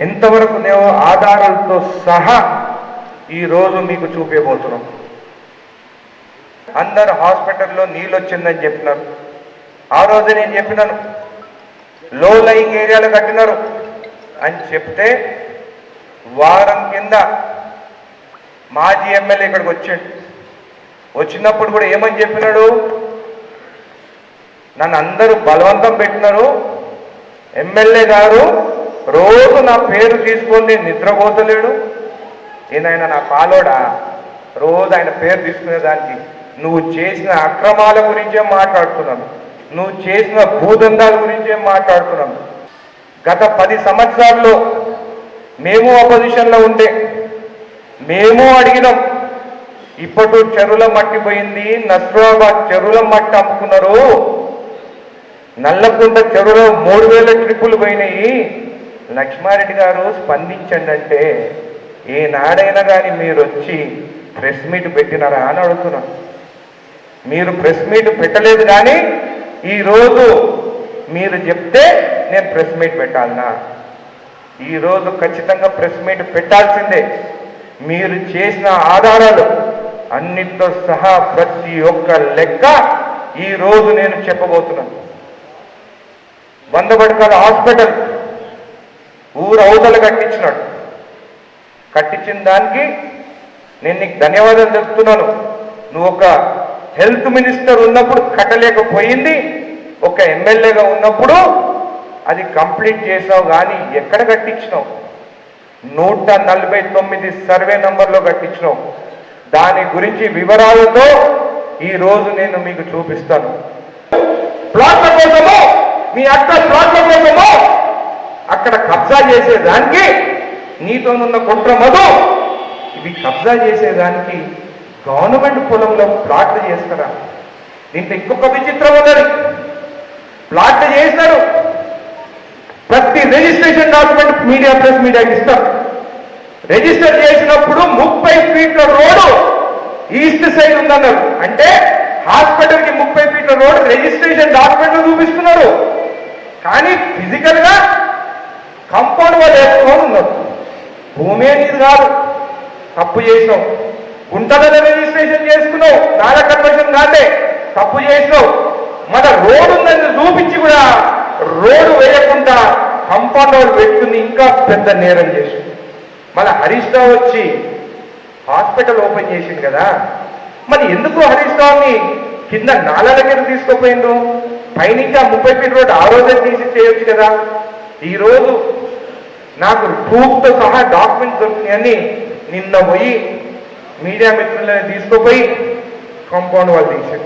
ఎంతవరకు ఆధారాలతో సహా ఈరోజు మీకు చూపించబోతున్నాం. అందరు హాస్పిటల్లో నీళ్ళు వచ్చిందని చెప్పినారు. ఆ రోజు నేను చెప్పినాను లో లయింగ్ ఏరియాలో కట్టినారు అని చెప్తే వారం కింద మాజీ ఎమ్మెల్యే ఇక్కడికి వచ్చాడు. వచ్చినప్పుడు కూడా ఏమని చెప్పినాడు, నన్ను అందరూ బలవంతం పెట్టినారు, ఎమ్మెల్యే గారు రోజు నా పేరు తీసుకొని నిద్రపోతలేడు, ఈయన నా పాలోడా, రోజు ఆయన పేరు తీసుకునేదానికి నువ్వు చేసిన అక్రమాల గురించే మాట్లాడుతున్నాను, నువ్వు చేసిన భూదందాల గురించే మాట్లాడుతున్నాను. గత 10 సంవత్సరాల్లో మేము అపోజిషన్లో ఉంటే మేము అడిగినాం, ఇప్పటి చెరువుల మట్టి పోయింది, నస్రాబాద్ చెరువుల మట్టి అమ్ముకున్నారు, నల్లకుంట చెరువులో 3000 ట్రిప్పులు పోయినాయి, లక్ష్మారెడ్డి గారు స్పందించండి అంటే ఏనాడైనా కానీ మీరు వచ్చి ప్రెస్ మీట్ పెట్టినారా అని అడుగుతున్నాను. మీరు ప్రెస్ మీట్ పెట్టలేదు, కానీ ఈరోజు మీరు చెప్తే నేను ప్రెస్ మీట్ పెట్టాలనా? ఈరోజు ఖచ్చితంగా ప్రెస్ మీట్ పెట్టాల్సిందే. మీరు చేసిన ఆధారాలు అన్నిటితో సహా ప్రతి ఒక్క లెక్క ఈరోజు నేను చెప్పబోతున్నాను. 100 పడకల హాస్పిటల్ ఊరు అవతల కట్టించినాడు. కట్టించిన దానికి నేను నీకు ధన్యవాదాలు చెప్తున్నాను. నువ్వు ఒక హెల్త్ మినిస్టర్ ఉన్నప్పుడు కట్టలేకపోయింది, ఒక ఎమ్మెల్యేగా ఉన్నప్పుడు అది కంప్లీట్ చేసావు, కానీ ఎక్కడ కట్టించినావు? 149 సర్వే నంబర్లో కట్టించినావు. దాని గురించి వివరాలతో ఈరోజు నేను మీకు చూపిస్తాను. ప్లాట్ల కోసమో మీ అక్క ప్లాట్ల కోసమో అక్కడ కబ్జా చేసేదానికి నీతోనున్న కుట్ర మధు, ఇవి కబ్జా చేసేదానికి గవర్నమెంట్ పొలంలో ప్లాట్లు చేస్తారా? దీంట్లో ఇంకొక విచిత్రం ఉన్నది. ప్లాట్లు చేస్తారు, ప్రతి రిజిస్ట్రేషన్ డాక్యుమెంట్ ప్రెస్ మీడియాకి ఇస్తారు. రిజిస్టర్ చేసినప్పుడు 30 ఫీట్ల రోడ్డు ఈస్ట్ సైడ్ ఉందన్నారు. అంటే హాస్పిటల్కి 30 ఫీట్ల రోడ్డు రిజిస్ట్రేషన్ డాక్యుమెంట్లు చూపిస్తున్నారు, కానీ ఫిజికల్ గా కంపౌండ్ వాళ్ళు వేసుకొని ఉన్నారు. భూమే నీది కాదు, తప్పు చేసినావు. గుంటలలో రిజిస్ట్రేషన్ చేసుకున్నావు, నాల కన్వర్షన్ కాదే, తప్పు చేసినావు. మన రోడ్డు ఉందని చూపించి కూడా రోడ్డు వేయకుండా కంపౌండ్ వాళ్ళు పెట్టుకుని ఇంకా పెద్ద నేరం చేసి, మళ్ళీ హరీష్ రావు వచ్చి హాస్పిటల్ ఓపెన్ చేసింది కదా, మరి ఎందుకు హరీష్ రావుని కింద నాల దగ్గర తీసుకుపోయిండు? పైనుంచి ఆ 30 ఫీట్ రోడ్డు ఆ రోజే తీసి చేయొచ్చు కదా. ఈరోజు నాకు ప్రూఫ్తో సహా డాక్యుమెంట్స్ దొరికినాయని నిన్న పోయి మీడియా మిత్రులని తీసుకుపోయి కాంపౌండ్ వాళ్ళు తీశాడు.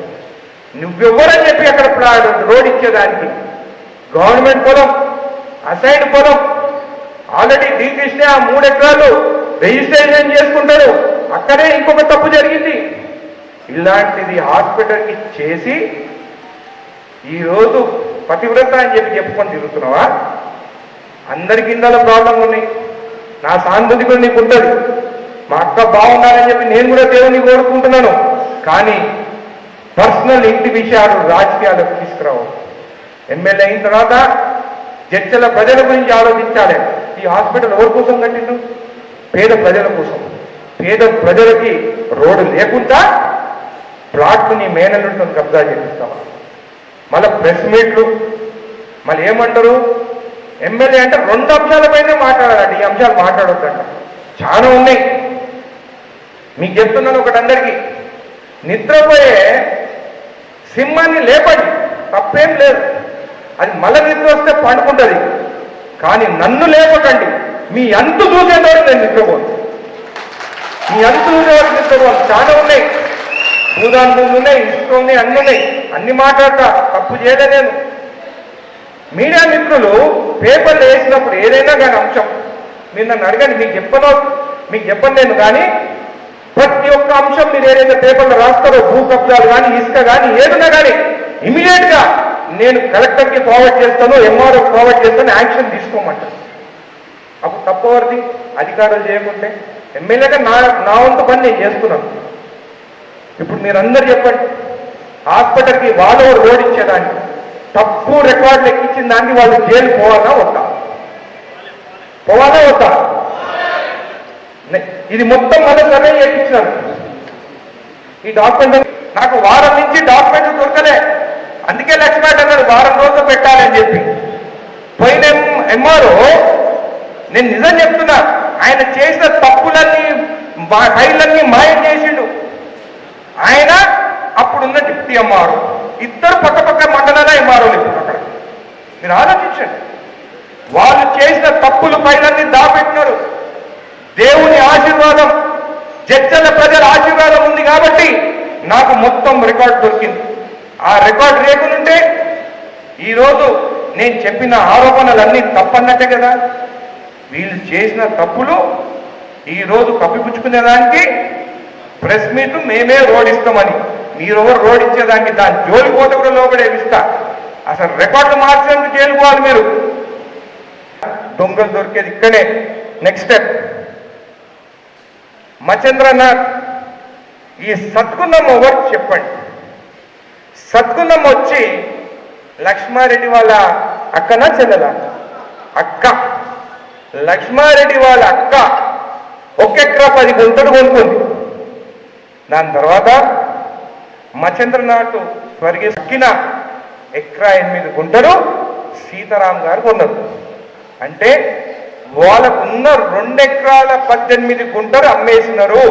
నువ్వెవ్వరని చెప్పి అక్కడ రోడ్ ఇచ్చేదానికి? గవర్నమెంట్ పొలం, అసైన్ పొలం, ఆల్రెడీ డి కృష్ణ 3 ఎకరాలు రిజిస్ట్రేషన్ చేసుకుంటాడు, అక్కడే ఇంకొక తప్పు జరిగింది. ఇలాంటిది హాస్పిటల్కి చేసి ఈరోజు పతివ్రత అని చెప్పి చెప్పుకొని తిరుగుతున్నావా? అందరికి ఇందులో ప్రాబ్లం ఉన్నాయి. నా సానుభూతి కూడా నీకు ఉంటుంది. మా అక్క బాగుండాలని చెప్పి నేను కూడా దేవుని కోరుకుంటున్నాను, కానీ పర్సనల్ ఇంటి విషయాలు రాజకీయాలకు తీసుకురావు. ఎమ్మెల్యే అయిన తర్వాత జడ్చల ప్రజల గురించి ఆలోచించాలి. ఈ హాస్పిటల్ ఎవరి కోసం కట్టిండు? పేద ప్రజల కోసం. పేద ప్రజలకి రోడ్డు లేకుండా ప్లాట్ను నీ మేనల్లుతో కబ్జా చేపిస్తావా? మళ్ళీ ప్రెస్ మీట్లు మళ్ళీ ఏమంటారు? ఎమ్మెల్యే అంటే 2 అంశాలపైనే మాట్లాడాలండి, ఈ అంశాలు మాట్లాడొద్దంట. చాలా ఉన్నాయి. మీకు చెప్తున్నాను ఒకటి అందరికీ, నిద్రపోయే సింహాన్ని లేపండి, తప్పేం లేదు. అది మళ్ళీ నిద్ర వస్తే పండుకుంటుంది, కానీ నన్ను లేపకండి. మీ అంతు చూసేవారు నేను నిద్రపోను, మీ అంతు చూసేవారు నిద్రపోను. చాలా ఉన్నాయి, భూదాన్ భూములు ఉన్నాయి, ఇసుక ఉన్నాయి, అన్నీ ఉన్నాయి, అన్ని మాట్లాడతా, తప్పు చేయలే నేను. మీడియా మిత్రులు పేపర్లు వేసినప్పుడు ఏదైనా కానీ అంశం మీరు నన్ను అడగండి, మీకు చెప్పను నేను. కానీ ప్రతి ఒక్క అంశం మీరు ఏదైతే పేపర్లో రాస్తారో, భూ కబ్జాలు కానీ, ఇసుక కానీ, ఏదైనా కానీ ఇమీడియట్గా నేను కలెక్టర్కి ఫార్వర్డ్ చేస్తాను, ఎంఆర్ఓకి ఫార్వర్డ్ చేస్తాను, యాక్షన్ తీసుకోమంటాను. అప్పుడు తప్పవరిది అధికారులు చేయకుంటే? ఎమ్మెల్యేగా నా వంతు పని నేను చేస్తున్నాను. ఇప్పుడు మీరందరూ చెప్పండి, హాస్పిటల్కి వాళ్ళు రోడ్ ఇచ్చేదాన్ని తప్పు రికార్డులు ఎక్కించిన దానికి వాళ్ళు జైలు పోవాలా వద్దా? పోవాలా వద్దా? ఇది మొత్తం మళ్ళీ సర్వే చేయించినారు. ఈ డాక్యుమెంట్ నాకు వారం నుంచి డాక్యుమెంట్ దొరకలే. అందుకే లక్ష్మణ్ అన్నాడు వారం రోజులు పెట్టాలని చెప్పి. పోయిన ఎంఆర్ఓ, నేను నిజం చెప్తున్నా, ఆయన చేసిన తప్పులన్నీ ఫైళ్ళన్నీ మాయం చేసిండు. ఆయన అప్పుడున్న డిప్యూటీ ఎంఆర్ఓ, ఇద్దరు పక్క పక్క మండలాల ఎంఆర్ఓలు ఇప్పుడు అక్కడ. మీరు ఆలోచించండి, వాళ్ళు చేసిన తప్పులు ఫైళ్ళన్నీ దాపెట్టినారు. దేవుని ఆశీర్వాదం, జడ్జల ప్రజల ఆశీర్వాదం ఉంది కాబట్టి నాకు మొత్తం రికార్డు దొరికింది. ఆ రికార్డు లేకుంటే ఈరోజు నేను చెప్పిన ఆరోపణలన్నీ తప్పన్నట్టే కదా. వీళ్ళు చేసిన తప్పులు ఈరోజు కప్పిపుచ్చుకునేదానికి ప్రెస్ మీట్ మేమే రోడ్ ఇస్తామని, మీరెవరు రోడ్ ఇచ్చేదానికి దాని జోలికి పోతే కూడా లోపడేమిస్తా. అసలు రికార్డు మార్చేందుకు చేరుకోవాలి మీరు. దొంగలు దొరికేది ఇక్కడే. నెక్స్ట్ స్టెప్, మచేంద్రనాథ్ ఈ సత్కున్నం ఎవరు చెప్పండి. సత్కున్నం వచ్చి లక్ష్మారెడ్డి వాళ్ళ అక్కనా చెల్లెలా? అక్క. లక్ష్మారెడ్డి వాళ్ళ అక్క 1 ఎకరా 10 గుంటలు కొనుక్కుంది. దాని తర్వాత మచేంద్రనాథ్ స్వర్గీయ అక్కిన 1 ఎకరా 8 గుంటలు సీతారాం గారు కొన్నారు. అంటే వాళ్ళకున్న 2 ఎకరాల 18 గుంటలు అమ్మేసినారు.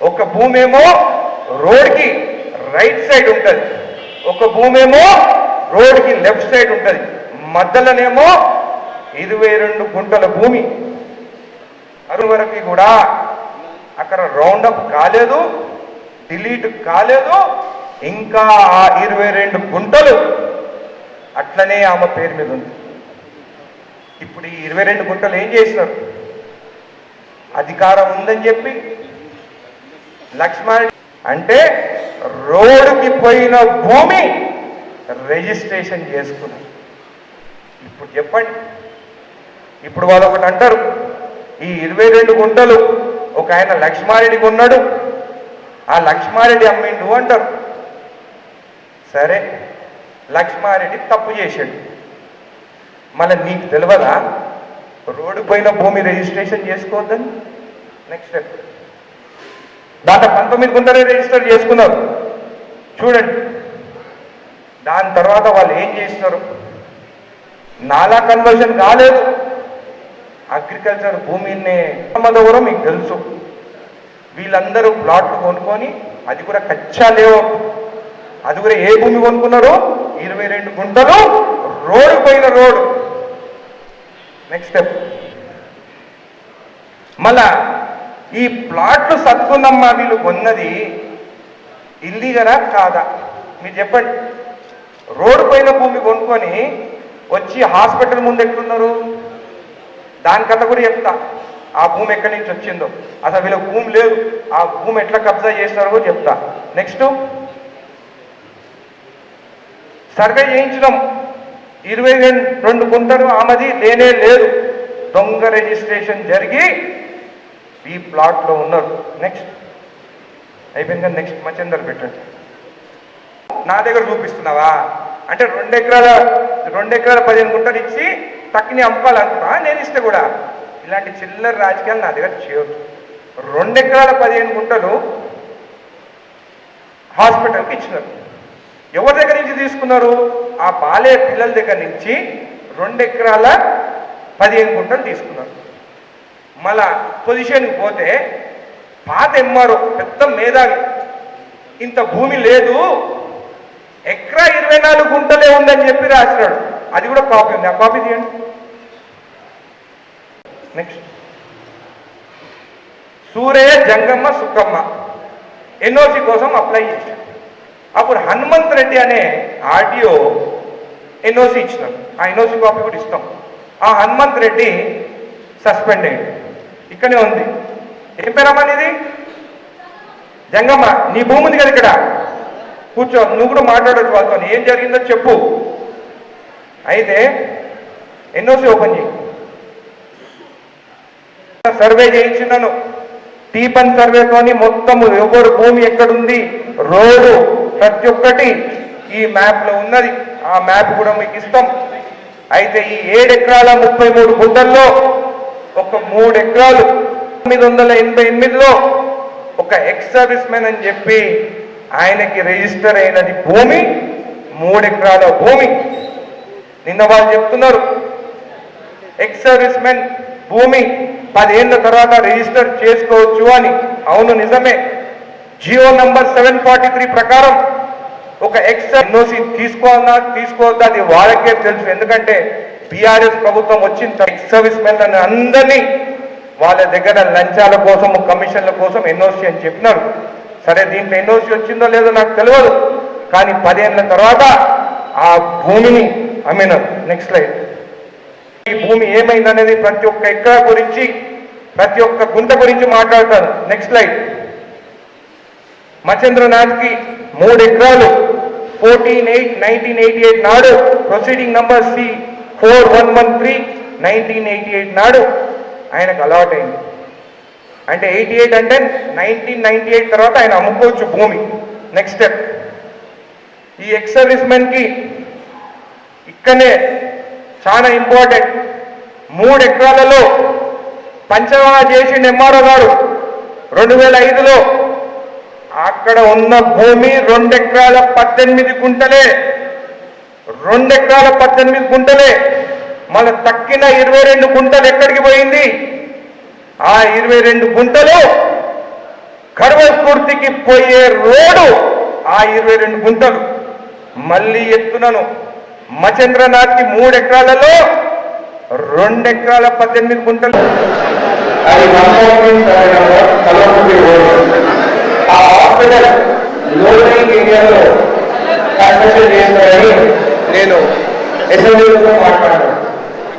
ఒక భూమేమో రోడ్కి రైట్ సైడ్ ఉంటుంది, ఒక భూమేమో రోడ్కి లెఫ్ట్ సైడ్ ఉంటుంది. మధ్యలోనేమో 22 గుంటల భూమి. అరువు వరకు కూడా అక్కడ రౌండప్ కాలేదు, డిలీట్ కాలేదు. ఇంకా ఆ 22 గుంటలు అట్లనే ఆమె పేరు మీద ఉంది. ఇప్పుడు ఈ 22 గుంటలు ఏం చేసినారు? అధికారం ఉందని చెప్పి లక్ష్మణ్ అంటే రోడ్డుకి పోయిన భూమి రిజిస్ట్రేషన్ చేసుకున్నారు. ఇప్పుడు చెప్పండి, ఇప్పుడు వాళ్ళు ఒకటి అంటారు, ఈ 22 గుంటలు ఒక ఆయన లక్ష్మారెడ్డికి ఉన్నాడు, ఆ లక్ష్మారెడ్డి అమ్మిండు అంటారు. సరే, లక్ష్మారెడ్డి తప్పు చేశాడు, మళ్ళీ నీకు తెలియదా రోడ్డు పోయిన భూమి రిజిస్ట్రేషన్ చేసుకోవద్దని? నెక్స్ట్ స్టెప్, దాంట్లో 19 గుంటలే రిజిస్టర్ చేసుకున్నారు. చూడండి, దాని తర్వాత వాళ్ళు ఏం చేస్తున్నారు? నాలా కన్వర్షన్ కాలేదు, అగ్రికల్చర్ భూమిని ఎవరో మీకు తెలుసు. వీళ్ళందరూ ప్లాట్లు కొనుక్కొని, అది కూడా కచ్చా లేవు, అది కూడా ఏ భూమి కొనుక్కున్నారు? 22 గుంటలు రోడ్డు పోయిన రోడ్డు. నెక్స్ట్ స్టెప్, మళ్ళా ఈ ప్లాట్లు సత్కున్నమ్మా వీళ్ళు కొన్నది ఇల్లీగలా కాదా? మీరు చెప్పండి. రోడ్డు పైన భూమి కొనుక్కొని వచ్చి హాస్పిటల్ ముందు ఎట్లున్నారు? దాని కథ కూడా చెప్తా. ఆ భూమి ఎక్కడి నుంచి వచ్చిందో, అసలు వీళ్ళకి భూమి లేదు, ఆ భూమి ఎట్లా కబ్జా చేసినారో కూడా చెప్తా. నెక్స్ట్, సర్వే చేయించడం 22 గుంటలు ఆమెది లేనే లేదు, దొంగ రిజిస్ట్రేషన్ జరిగి ఈ ప్లాట్లో ఉన్నారు. నెక్స్ట్ అయిపోయింది. నెక్స్ట్ మచేందర్ పెట్టండి. నా దగ్గర చూపిస్తున్నావా అంటే 2 ఎకరాల 15 గుంటలు ఇచ్చి తక్కిని అమ్ముకోవాలనుకున్నా. నేను ఇస్తే కూడా ఇలాంటి చిల్లర రాజకీయాలు నా దగ్గర చేయొద్దు. 2 ఎకరాల 15 గుంటలు హాస్పిటల్కి ఇచ్చినారు. ఎవరి దగ్గర నుంచి తీసుకున్నారు? ఆ బాలే పిల్లల దగ్గర నుంచి 2 ఎకరాల 15 గుంటలు తీసుకున్నారు. మళ్ళా పొజిషన్కి పోతే పాత ఎంఆర్ఓ పెద్ద మేధావి, ఇంత భూమి లేదు, ఎకరా 24 గుంటలే ఉందని చెప్పి రాసినాడు. అది కూడా కాపీ ఉంది, ఆ కాపీ తీయండి. నెక్స్ట్, సూరయ్య జంగమ్మ సుక్కమ్మ ఎన్ఓసి కోసం అప్లై చేశారు. అప్పుడు హనుమంత్ రెడ్డి అనే ఆర్టీఓ ఎన్ఓసి ఇచ్చినారు. ఆ ఎన్ఓసి కాపీ కూడా ఇస్తాం. ఆ హనుమంత్ రెడ్డి సస్పెండ్ అయ్యింది. ఇక్కడనే ఉంది. ఏం పేరమ్మా నీది? జంగమ్మ. నీ భూమి ఉంది కదా ఇక్కడ, కూర్చో, నువ్వు కూడా మాట్లాడచ్చు వాళ్ళతో. ఏం జరిగిందో చెప్పు. అయితే ఎన్ఓసి ఓపెన్ చేయి. సర్వే చేయించినాను, టీపన్ సర్వేతోని మొత్తము ఎవరు భూమి ఎక్కడుంది, రోడ్డు ప్రతి ఒక్కటి ఈ మ్యాప్లో ఉన్నది. ఆ మ్యాప్ కూడా మీకు ఇస్తాం. అయితే ఈ 7 ఎకరాల 33 గుంటల్లో ఒక 3 ఎకరాలు 988లో ఒక ఎక్స్ సర్వీస్ మెన్ అని చెప్పి ఆయనకి రిజిస్టర్ అయినది భూమి 3 ఎకరాల భూమి. నిన్న వాళ్ళు చెప్తున్నారు ఎక్స్ సర్వీస్ మెన్ భూమి 10 ఏళ్ల తర్వాత రిజిస్టర్ చేసుకోవచ్చు అని. అవును, నిజమే. జియో నంబర్ 743 ప్రకారం ఒక ఎక్స్ ఎన్ఓసి తీసుకోవద్దా అది వాళ్ళకే తెలుసు. ఎందుకంటే బీఆర్ఎస్ ప్రభుత్వం వచ్చిన ఎక్స్ సర్వీస్ మెన్లను అందరినీ వాళ్ళ దగ్గర లంచాల కోసం కమిషన్ల కోసం ఎన్ఓసి అని చెప్పినారు. సరే, దీంట్లో ఎన్ఓసి వచ్చిందో లేదో నాకు తెలియదు, కానీ 10 ఏళ్ల తర్వాత ఆ భూమిని అమ్మినారు. Next slide. ఈ భూమి ఏమైందనేది ప్రతి ఒక్క ఎకరా గురించి ప్రతి ఒక్క గుంట గురించి మాట్లాడతాను. Next slide. మచేంద్రనాథ్కి 3 ఎకరాలు 14/8/1988 నాడు ప్రొసీడింగ్ నంబర్ C4113 1988 నాడు ఆయనకు అలాట్ అయింది. అంటే 88 అంటే 1998 తర్వాత ఆయన అమ్ముకోవచ్చు భూమి. Next step. ఈ ఎక్స్ సర్వీస్ మెన్కి ఇక్కడనే చాలా ఇంపార్టెంట్ 3 ఎకరాలలో పంచనామా చేసిన ఎంఆర్ఓ గారు 2005లో అక్కడ ఉన్న భూమి 2 ఎకరాల 18 గుంటలే. 2 ఎకరాల 18 గుంటలే. మన తక్కిన 22 గుంటలు ఎక్కడికి పోయింది? ఆ 22 గుంటలు కర్వస్ఫూర్తికి పోయే రోడ్డు. ఆ 22 గుంటలు మళ్ళీ ఎత్తున్నాను. మచేంద్రనాథ్కి 3 ఎకరాలలో 2 ఎకరాల 18 గుంటలు. అది ఆ హాస్పిటల్ లోడింగ్ ఏరియాలో కన్స్ట్రక్షన్ చేస్తారని నేను అసెంబ్లీలో మాట్లాడాను.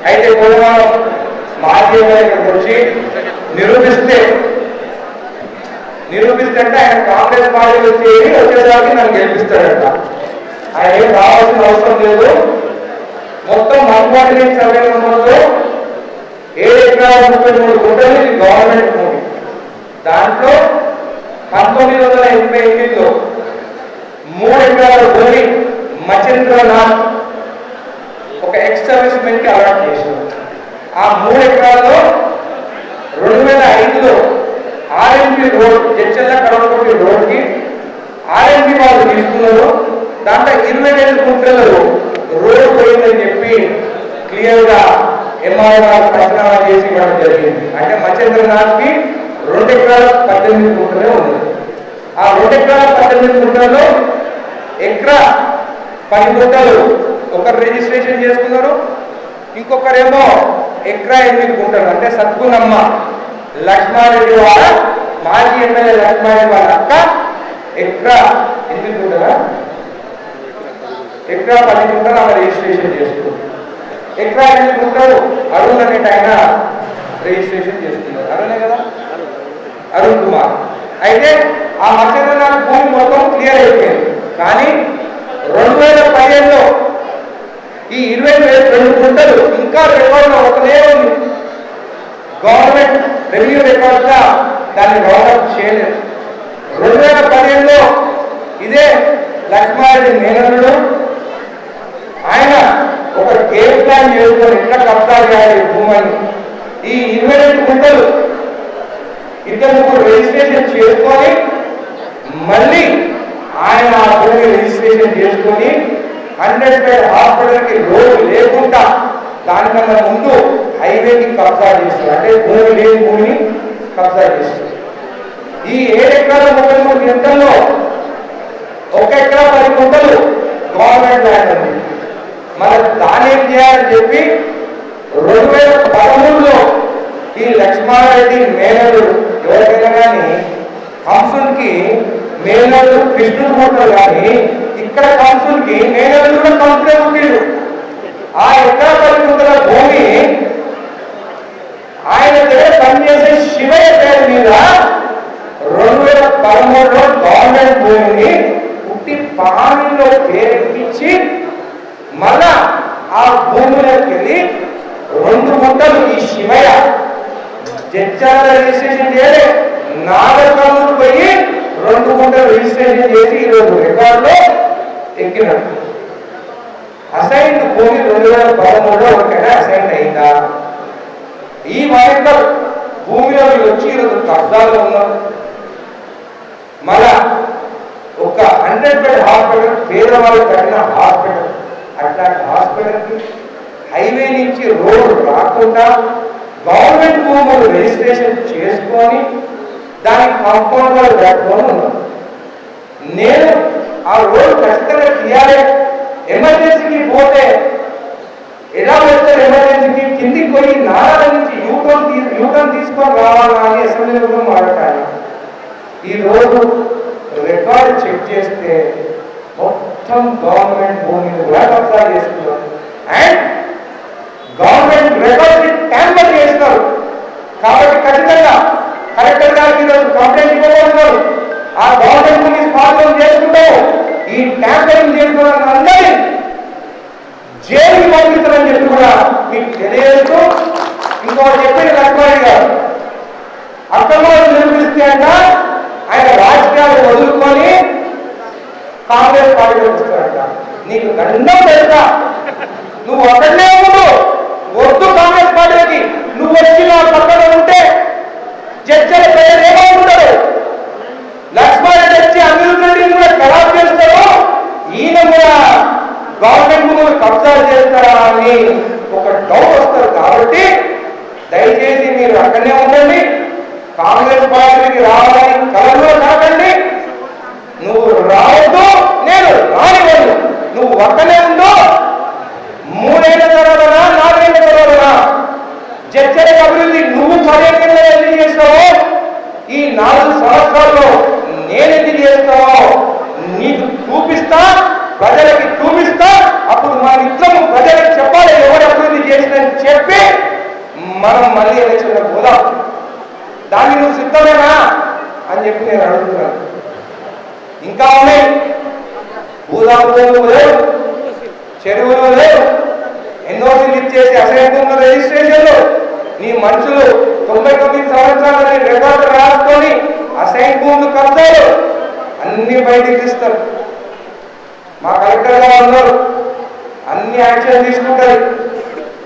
అయితే మనం మాధ్యమాల గురించి నిరూపిస్తే అంటే ఆయన కాంగ్రెస్ పార్టీలో చేరి వచ్చేసరికి నన్ను గెలిపిస్తాడంట. ఆయన ఏం రావాల్సిన అవసరం లేదు. మొత్తం 148 సర్వే నెంబర్లో 7 ఎకరాల 33 గుంటలు ఇది గవర్నమెంట్ భూమి. దాంట్లో 1988లో 3 ఎకరాల భూమి మచేంద్రనాథ్ ఒక ఎక్స్ సర్వీస్ మెన్ కి అలాట్ చేశారు. ఆ 3 ఎకరాల్లో 2005లో ఆర్ఎంపీ రోడ్ జడ్చల్ల కడవకోటి రోడ్కి ఆర్ఎంపీ వాళ్ళు తీసుకున్నారు. దాంట్లో 22 గుంటలు రోడ్ పోయిందని చెప్పి క్లియర్గా ఎంఆర్ఓ గారు పంచనామా చేసి ఇవ్వడం జరిగింది. అంటే మచేంద్రనాథ్కి 2 ఎకరాల 18 గుంటలే ఉంది. ఆ 2 ఎకరాల 18 గుంటల్లో ఎకరా 10 గుంటలు ఒకరు రిజిస్ట్రేషన్ చేసుకున్నారు. ఇంకొకరేమో ఎకరా 8 గుంటలు. అంటే సద్గుణమ్మ లక్ష్మారెడ్డి వాళ్ళ మాజీ ఎమ్మెల్యే లక్ష్మారెడ్డి వాళ్ళ అక్క ఎకరా 8 గుంటల ఎకరా 10 గుంటలు ఆమె రిజిస్ట్రేషన్ చేసుకున్నారు. ఎకరా 8 గుంటలు అరుణ్ అనేటి ఆయన రిజిస్ట్రేషన్ చేసుకున్నారు. అరుణే కదా, అరుణ్ కుమార్. అయితే ఆ మచేంద్రనాథ్ భూమి మొత్తం క్లియర్ అయిపోయింది. కానీ 2015లో ఈ 22 గుంటలు ఇంకా రికార్డులో ఒకనే ఉంది. గవర్నమెంట్ రెవెన్యూ రికార్డుగా దాన్ని డెవలప్ చేయలేదు. 2015లో ఇదే లక్ష్మారెడ్డి మేనల్లుడు ఆయన ఒక గేమ్ ప్లాన్ చేసుకొని ఎట్లా కబ్జా చేయాలి భూమిని. ఈ 22 గుంటలు 2 రిజిస్ట్రేషన్ చేసుకొని మళ్ళీ ఆయన ఆ భూమి రిజిస్ట్రేషన్ చేసుకొని 100 బెడ్ హాస్పిటల్కి రోడ్ లేకుండా దానికన్నా ముందు హైవేకి కబ్జా చేస్తారు. అంటే భూమి లేని భూమిని కబ్జా చేస్తారు. ఈ 7 ఎకరాల 33 గుంటల్లో 1 ఎకరా 10 గుంటలు గవర్నమెంట్ ల్యాండ్ ఉంది. మరి దాని ఏం చేయాలని చెప్పి 2013లో ఈ లక్ష్మారెడ్డి మేనలు ఎవరికైనా కానీ కంసునికి మేనలు కృష్ణుడు పుట్టారు. కానీ ఇక్కడ కంసునికి మేనలు కూడా కంసులే పుట్టిండు. ఆ ఎకరా 10 గుంటల భూమి ఆయన దగ్గర పనిచేసే శివయ్య పేరు మీద 2013లో గవర్నమెంట్ భూమిని పుట్టి పానీలో పేరెక్కించి మళ్ళా ఆ భూమిలోకి వెళ్ళి 2 గుంటలు ఈ శివయ్య జడ్జాల రిజిస్ట్రేషన్ చేయలే, నాగరికములు పోయి 2 గుంటలు రిజిస్ట్రేషన్ చేసి ఈరోజు రికార్డులో ఎక్కినట్టు. అసైన్డ్ భూమి 2013లో ఒకటైనా అసైన్ అయిందా? ఈ మరింత భూమిలో మీరు వచ్చి ఈరోజు కబ్జాలో ఉన్నారు. మన ఒక 100 బెడ్ హాస్పిటల్, పేదవాళ్ళు కట్టిన హాస్పిటల్, అట్లాంటి హాస్పిటల్కి హైవే నుంచి రోడ్డు రాకుండా గవర్నమెంట్ భూములు రిజిస్ట్రేషన్ చేసుకొని దానికి కాంపౌండ్ వాళ్ళు పెట్టుకొని ఉన్నాం. నేను ఆ రోడ్డు ఖచ్చితంగా తీయాలి. ఎమర్జెన్సీకి పోతే ఎలా వెళ్తారు? ఎమర్జెన్సీకి కిందికి పోయి నారాల నుంచి యూటర్న్ తీసుకొని రావాలా అని అసెంబ్లీలో మాట్లాడాలి. ఈరోజు రికార్డు చెక్ చేస్తే మొత్తం గవర్నమెంట్ భూమిని కూడా కబ్జా చేస్తున్నారు. అండ్ గవర్నమెంట్ రికార్డు ట్యాంపర్ చేస్తున్నారు. కాబట్టి ఖచ్చితంగా కలెక్టర్ గారికి ఈరోజు కంప్లైంట్ ఇవ్వబోతున్నారు. ఆ గవర్నమెంట్ భూమి స్వాధీనం చేసుకుంటాము. ఈ ట్యాంపరింగ్ చేసుకున్న అందరినీ జైలుకి పంపిస్తారని చెప్పి కూడా మీకు తెలియజేస్తూ ఇంకొకటి చెప్పిన లక్ష్మణ్ గారు అక్రమాలు నిర్మిస్తే అంట ఆయన రాజకీయాలు వదులుకొని కాంగ్రెస్ పార్టీలోకి వస్తాడంట. నీకు దండం తెలుసా? నువ్వు అక్కడనే ఉండు, వద్దు కాంగ్రెస్ పార్టీకి. నువ్వు వచ్చి నా పక్కన ఉంటే చర్చల పేరు ఏమవుతుంటారు? లక్ష్మణ్ వచ్చి అభివృద్ధి కూడా ఖరాబ్ చేస్తాడు, ఈయన కూడా గవర్నమెంట్ భూములు కబ్జా చేస్తారా అని ఒక డౌట్ వస్తారు. కాబట్టి దయచేసి మీరు అక్కడనే ఉండండి. కాంగ్రెస్ పార్టీకి రావాలని కలలో కాకండి. నువ్వు రావద్దు, నేను రానివ్వను. నువ్వు అక్కడనే ఉందో 3 ఏళ్ల తర్వాతనా 4 ఏళ్ల తర్వాతనా చర్చలకు అభివృద్ధి నువ్వు 15 ఏళ్ళ ఎందుకు చేస్తావో, ఈ 4 సంవత్సరాల్లో నేను ఎందుకు చేస్తావో నీకు చూపిస్తా, ప్రజలకి చూపిస్తా. అప్పుడు మన ఇద్దరు ప్రజలకు చెప్పాలి ఎవరు అభివృద్ధి చేసిందని చెప్పి మనం మళ్ళీ ఎలక్షన్లకు పోదాం. దాన్ని నువ్వు సిద్ధమేనా అని చెప్పి నేను అడుగుతున్నాను. ఇంకా ఉన్నాయి, భూదాలు లేవు, చెరువులు లేవు, ఎన్నోసీలు ఇచ్చేసి అసైన్ భూముల రిజిస్ట్రేషన్లు. నీ మనుషులు 99 సంవత్సరాలని రికార్డు రాసుకొని అసైన్ భూములు కబ్జాలు అన్ని బయటికి తీస్తారు. మా కలెక్టర్ గారు ఉన్నారు, అన్ని యాక్షన్ తీసుకుంటారు.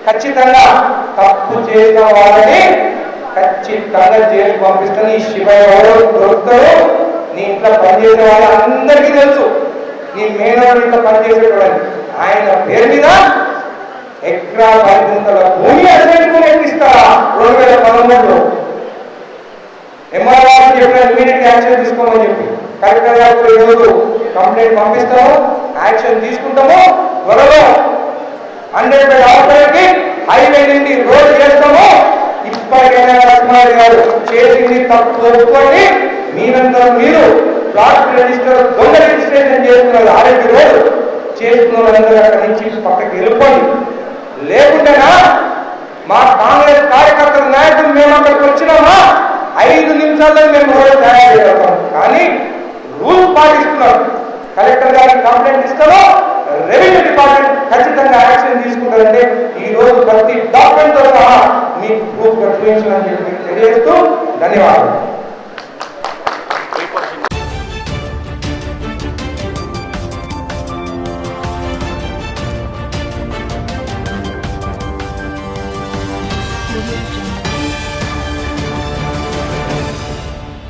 ఖచ్చితంగా తప్పు చేసిన వాళ్ళని ఖచ్చితంగా జైలు పంపిస్తాను. ఈ శివయ్య ఎవరు దొరుకుతారు? నీ ఇంట్లో పనిచేసే వాళ్ళందరికీ తెలుసు. నీ మేనవాడు ఇంట్లో పనిచేసేవాడని ఆయన పేరు మీద ఎకరా 10 గుంటల భూమి అసైన్ భూమి ఎక్కిస్తారా? 2013లో ఎంఆర్ఓ చెప్పిన ఇమీడియట్ యాక్షన్ తీసుకోమని చెప్పి కలెక్టర్ గారు ఈరోజు కంప్లైంట్ పంపిస్తాము, యాక్షన్ తీసుకుంటాము. త్వరలో 100 బెడ్ హాస్పిటల్కి హైవే నుండి రోడ్ చేస్తాము. ఇప్పటికైనా లక్ష్మణ్ గారు చేసింది తప్పు ఒప్పుకోండి. మీరంతా మీరు ప్లాట్ రిజిస్టర్ దొంగ రిజిస్ట్రేషన్ చేస్తున్నారు, ఆరోగ్య రోడ్ చేస్తున్న వాళ్ళందరూ అక్కడి నుంచి పక్కకి వెళ్ళిపోండి. లేకుంటేనా మా కాంగ్రెస్ కార్యకర్తల నాయకులు మేము అక్కడికి వచ్చినామా 5 నిమిషాల్లో మేము రోడ్డు తయారు చేయగలుగుతాం. కానీ రూల్ పాటిస్తున్నారు. కలెక్టర్ గారికి కంప్లైంట్ ఇస్తారో రెవెన్యూ డిపార్ట్మెంట్ ఖచ్చితంగా యాక్షన్ తీసుకుంటారంటే ఈ రోజు ప్రతి డాక్యుమెంట్ తో సహా మీకు ప్రూఫ్ చూపించాలని చెప్పి తెలియజేస్తూ ధన్యవాదాలు.